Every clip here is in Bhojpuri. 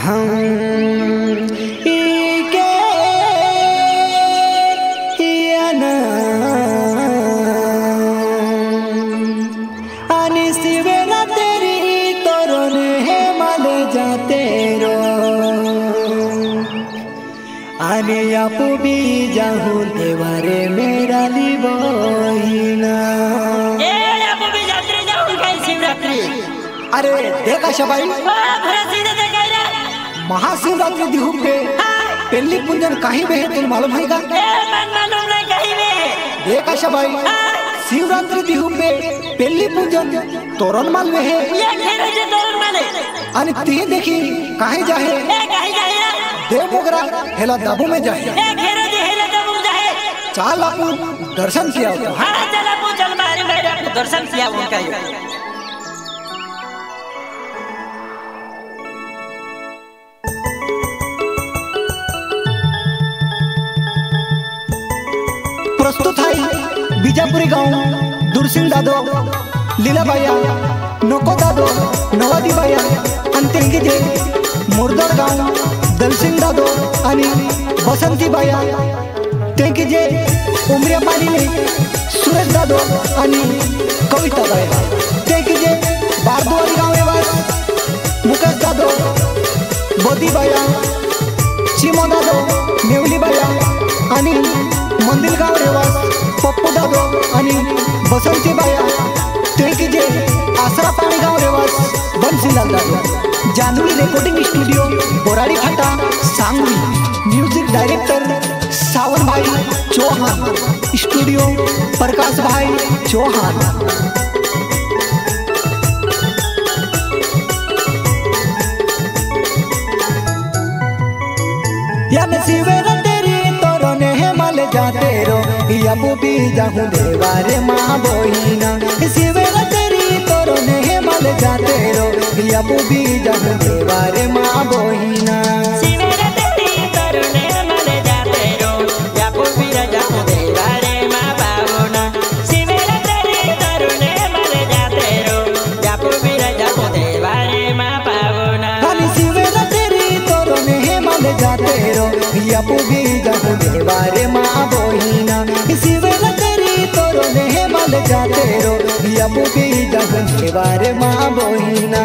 हम के आनी सिवेला तेरी तोरण है मल जाते रो आने आपू भी जाहूं देवारे मेरा लिबोहिना अरे देखा शबाई महाशिवरात्रि दिहू पे पेल्ली पूजन कहीं में है तुम मालूम है का? देखा शबाई शिवरात्रि दिहू पे पेल्ली पूजन तोरण माल में है आणि ती देखी कहीं जाहे देव मोगरा हेला दाबू में जाहे चाल आपू दर्शन किया दर्शन किया उनका प्रस्तुत है बीजापुरी गाँव दुरसिंग दादो लीलाबाया नोको दादो नवादी बाया अंतिंगी जे मुर्दर गाँव दलसिंग दादो आणि बसंती बाया तेंकी जे उमरिया पाणी सुरेश दादो आणि कविता बाया तेंकी जे बारदुआरी गाँव एवास मुकेश दादो बोदी बाया चिमो दादो नेवली बाया आणि मंदिर गाँव रेवास पप्पू दादो आणि बसंती बाया तेंकी जे आसरा पाणी गाँव रेवास बंसीलाल दादो जानवी रिकॉर्डिंग स्टूडियो बोराड़ी फाटा सांगवी म्यूजिक डायरेक्टर सावन भाई चौहान स्टूडियो प्रकाश भाई चौहान या नसीबेरा तेरी तोरण है मल जाते रो या भी जाहूं देवारे माँ बोहिना शिवेरा तेरी तोरण है मल जाते रो या भी जाहूं देवारे माँ बोहिना यापू भी जाहूं देवारे माँ बोहिना शिवेरा तेरी तोरण है मल जाते रो यापू भी जाहूं देवारे माँ बोहिना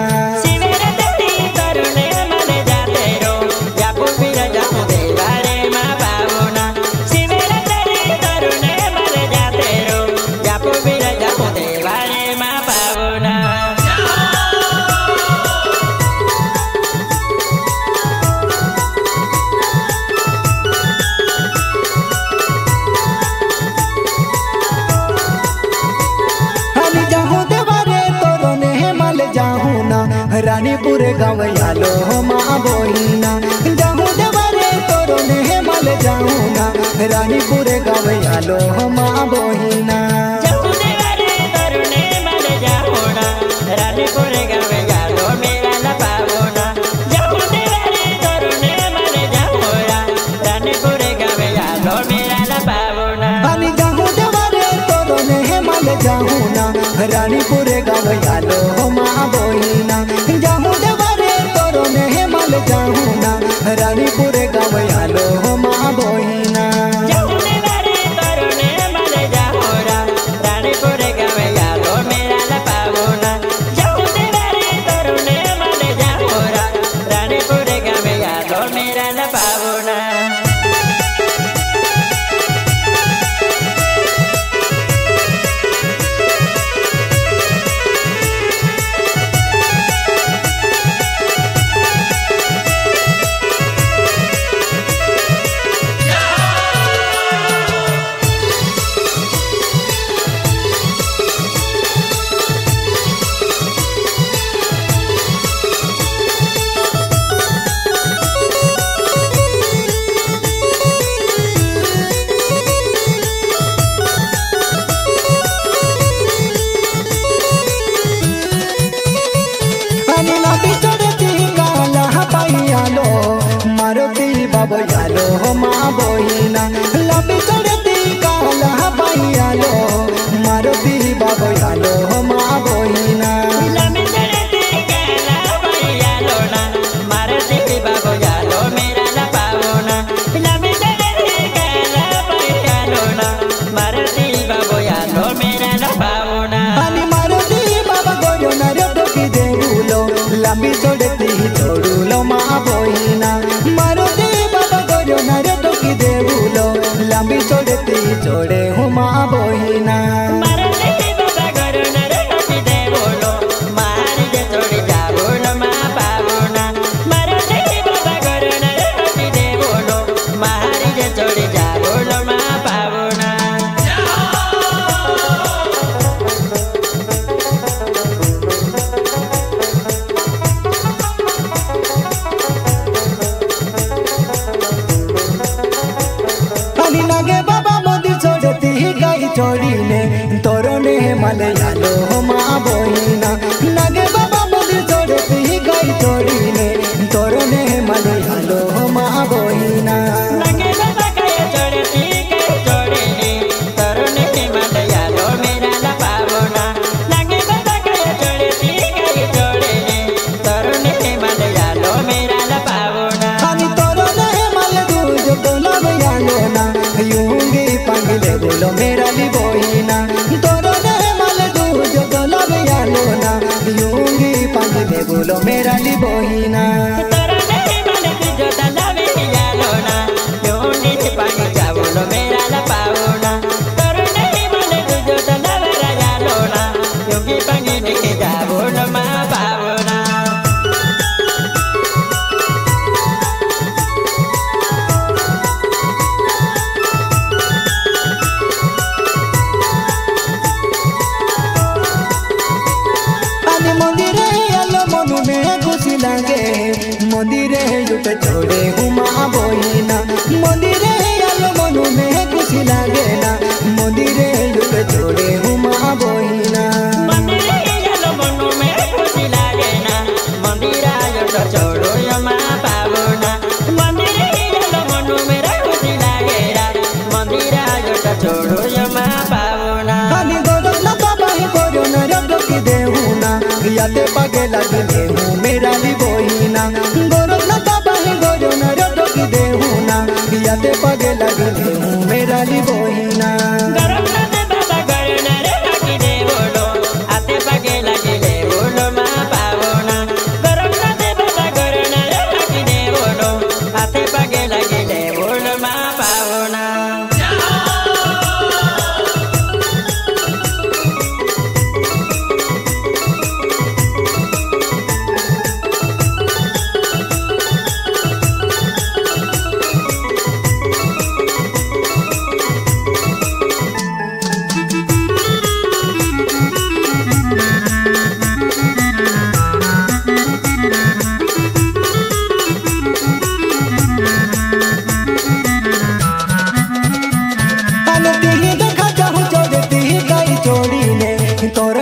रानीपुर गाँव यालो माँ बोहिना जाहूं देवारे तोरण है मल जाहूं ना रानीपुर गाँव यालो माँ बोहिना रानीपुर गाँव यालो मेरा न पावोना रानीपुर गाँव यालो मेरा न पावोना जाहूं देवारे तोरण है मल जाहूं ना रानीपुर गाँव यालो माँ बोहिना जाहूं देवारे तोरण है मल जाहूं ना रानीपुर गाँव यालो माँ बोहिना रानीपुर गाँव यालो मेरा न पावोना रानीपुर गाँव यालो मेरा न पावोना लांबी जोडती जोडूलो मा बोहिना मारुती बाबा गोरो नारे टोकी देवुलो लांबी जोडती जोडे हूँ मा बोहिना छोड़ीने तोरने मलयालो मा बोहिना नगे बाबा मंदिर छोड़ती गई छोड़ीने तोरने मलयालो मा बोहिना नगे बाबा गए छोड़ती गई छोड़ीने तोरने मलयालो मेरा ला पावना नगे बाबा गए छोड़ती गई छोड़ीने तोरने मलयालो मेरा ला पावना खानी तोरने मल दूज बोला यालो ना यूंगी पंगले बोलो मेरा ली बोहिना तोरने मल दूज बोला यालो ना यूंगी पंगले बोलो मेरा ली बोहिना तोरने मल दूज तलावे यालो ना यूंगी पंग जावलो मेरा ला पावना तोरने मल दूज तलावे यालो ना यूंगी पंग ने जावलो मा पावना मंदिरे युट छोड़े हुमा बोहिना मंदिरे आलो मनु में खुशी लागे ना मंदिरे युट छोड़े हुमा बोहिना मंदिरे आलो मनु में खुशी लागे ना मंदिरा युट छोड़ो यमा पावना मंदिरे आलो मनु में खुशी लागे ना मंदिरा युट छोड़ो यमा पावना खाली गोरो ना बाबा ही गोरो ना रटो की देहुना याते पगे लगे हूँ मेरा ली बोहिना गोरो ना बाबा ही गोरो ना रटो की देहुना याते पगे लगे हूँ मेरा ली बोहिना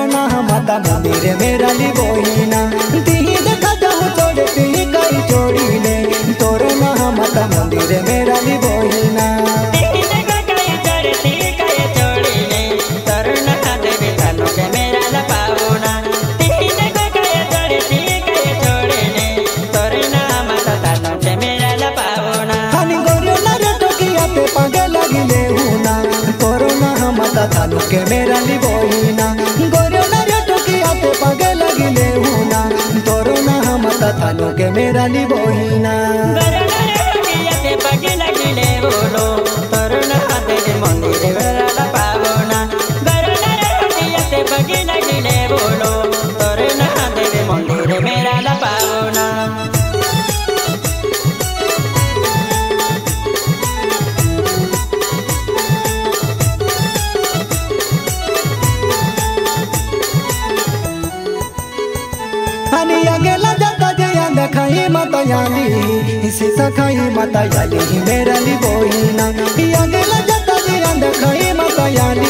मंदिर मेरा ली बोहिना तिही देखा जाऊँ छोड़ती गई छोड़ी ने तोरना माता मंदिर मेरा ली बोहिना थानु के मेरा ली बोहिना गोरो ना टोकी आते पगे लगिले हुना तोरो ना मता थानु के मेरा ली बोहिना गोरो ना टोकी आते पगे लगिले बोलो तोरो ना हाथे मंदिर मेरा ला पावना गोरो ना टोकी आते पगे लगिले बोलो तोरो ना हाथे मंदिर मेरा ला पावना गेला जाता जया खाई माता याली सीसा खाई माता याली मेरा ली बोहिना गेला जाता जया खाई माता याली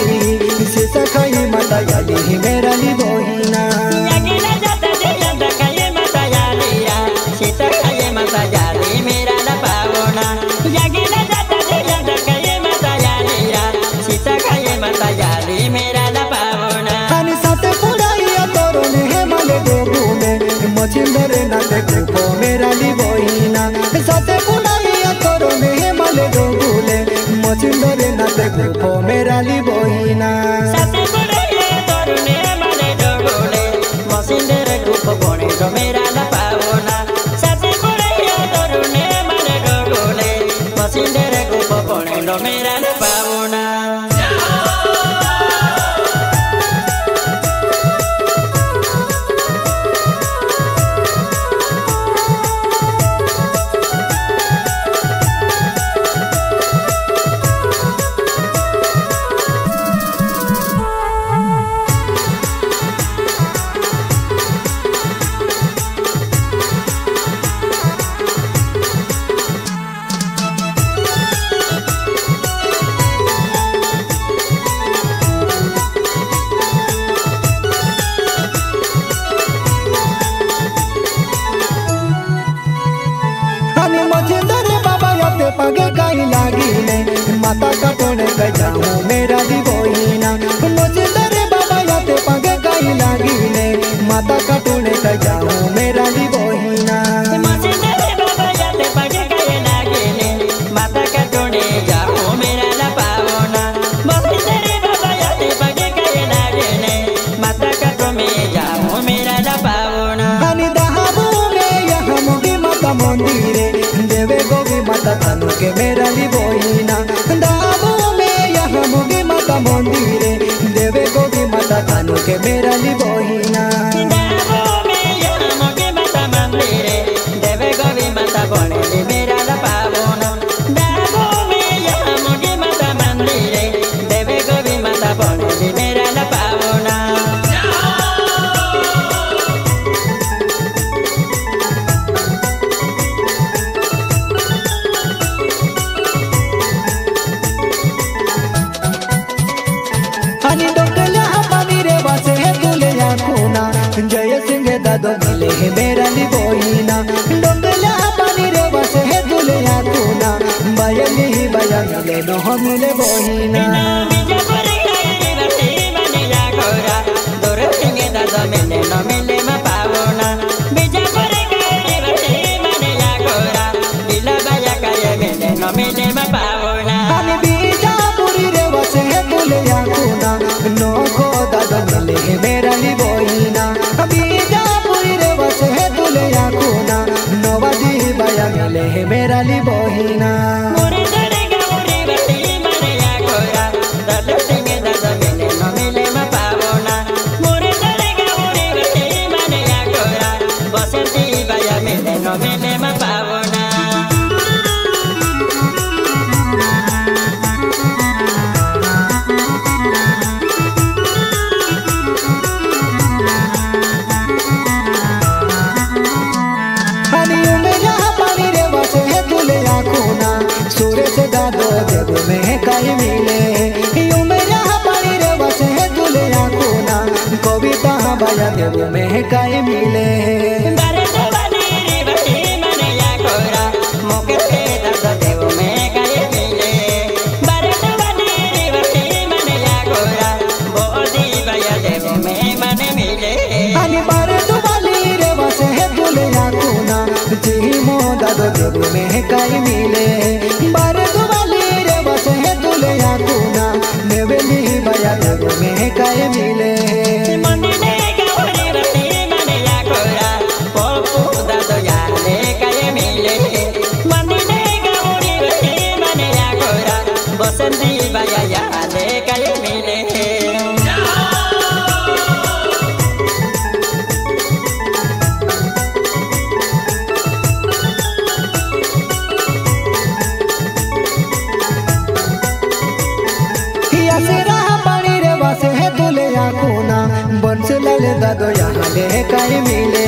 सीसा खाई माता याली मेरा ली बोहिना गेला जाता जया खाई माता याली सीसा खाई माता याली मेरा ला पावना गेला जाता जया खाई माता याली सीसा खाई माता याली मेरा ला पावना खानी साथे पुराइया तोरो ने माले डोबू में मचिंदर ना देखो मेरा ली बोहिना साथे पुराइया तोरो ने माले डोबू ले मचिंदर ना देखो मेरा ली बोहिना साथे पुराइया तोरो ने माले लो मेरा न पावना पगे काई लागी ने माता का टोने गजाऊं मेरा दी बोहिना मुझे दरे बाबा याते पगे काई लागी ने माता का टोने गजाऊं मेरा दी बोहिना मुझे दरे बाबा याते पगे काई लागी ने माता का टोने जाऊं मेरा न पावना मुझे दरे बाबा याते पगे काई लागी ने माता का टोने जाऊं मेरा न पावना अनि दहाबू में यहाँ मुगी माता मंदिरे देवे गोवी माता तनु के मेरा ली बोहिना दाबू में यहाँ मुगी माता मंदिरे देवे गोवी माता तनु के मेरा ली बोहिना दाबू में यहाँ मुगी माता मंदिरे देवे गोवी माता बोले मेरा न पावना दाबू में यहाँ मुगी माता मंदिरे देवे गोवी माता बोले मेरा न पावना जय सिंह दादो मिले है मेरा ली बोहिना डोंगला पानी रे बस है दुले आकुना बयली बया मिले नो हम मिले बोहिना बीजापुर गए बसे बने या गोरा दोर सिंह दादो मिले नो मिले मा पावना बीजापुर गए बसे बने या गोरा दिला बया करे मिले नो मिले मा पावना अनि बीजापुरी रे बस है दुले आकुना नो को दादो मिले है मेरा ली बोहिना बीजापुरी रे बस है दुले आकुना नवादी बया मिले है मेरा ली बोहिना मोरे दरे गौरी बसे बने या गोरा दोर सिंह दादो मिले नो मिले मा पावना मोरे दरे गौरी बसे बने या गोरा बसंती बया मिले नो मिले मा पावना काई मिले यूं मेरा पानी रे बस है दुले आकुना कविता बया देव में काई मिले बारे तो बने रे बसे मने या गोरा मोके से दर्द देव में काई मिले बारे तो बने रे बसे मने या गोरा बोदी बया देव में मने मिले अनि बारे तो बने रे बस है दुले आकुना जी मो दादो देव में काई मिले बारे तो बने रे बस है दुले आकुना नेवेली बया देव में काई मिले मंदिरे गौरी बसे मने या गोरा पोपू दादो याले काई मिले मंदिरे गौरी बसे मने या गोरा बसंती बया याले काई मिले बंस लाल दादो यहाँ ले काई मिले